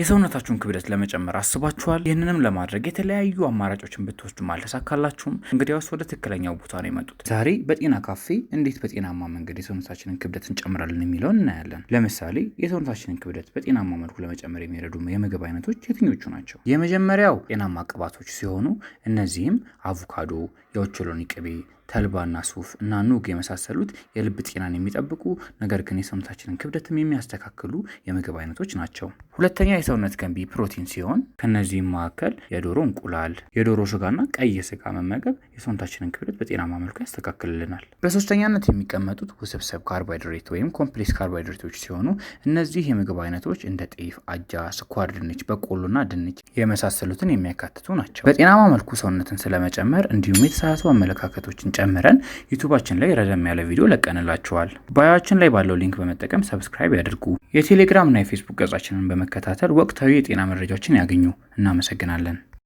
የሰውነታችሁን ክብደት ለመጨመር አስባችኋል? ይህንንም ለማድረግ የተለያዩ አማራጮችን ብትወስዱ አልተሳካላችሁም? እንግዲያውስ ወደ ትክክለኛው ቦታ ነው የመጡት። ዛሬ በጤና ካፌ እንዴት በጤናማ መንገድ የሰውነታችንን ክብደት እንጨምራለን የሚለውን እናያለን። ለምሳሌ የሰውነታችንን ክብደት በጤናማ መልኩ ለመጨመር የሚረዱ የምግብ አይነቶች የትኞቹ ናቸው? የመጀመሪያው ጤናማ ቅባቶች ሲሆኑ እነዚህም አቮካዶ፣ የኦቾሎኒ ቅቤ፣ ተልባና ሱፍ እና ኑግ የመሳሰሉት የልብ ጤናን የሚጠብቁ ነገር ግን የሰውነታችንን ክብደትም የሚያስተካክሉ የምግብ አይነቶች ናቸው። ሁለተኛ የሰውነት ገንቢ ፕሮቲን ሲሆን ከነዚህም መካከል የዶሮ እንቁላል፣ የዶሮ ስጋና ቀይ ስጋ መመገብ የሰውነታችንን ክብደት በጤናማ መልኩ ያስተካክልልናል። በሶስተኛነት የሚቀመጡት ውስብስብ ካርቦሃይድሬት ወይም ኮምፕሌክስ ካርቦሃይድሬቶች ሲሆኑ እነዚህ የምግብ አይነቶች እንደ ጤፍ፣ አጃ፣ ስኳር ድንች፣ በቆሎና ድንች የመሳሰሉትን የሚያካትቱ ናቸው። በጤናማ መልኩ ሰውነትን ስለመጨመር እንዲሁም የተሳሳቱ አመለካከቶችን ጨምረን ዩቲዩባችን ላይ ረዘም ያለ ቪዲዮ ለቀንላችኋል። ባዮአችን ላይ ባለው ሊንክ በመጠቀም ሰብስክራይብ ያድርጉ። የቴሌግራም እና የፌስቡክ ገጻችንን በመከታተል ወቅታዊ የጤና መረጃዎችን ያገኙ። እናመሰግናለን።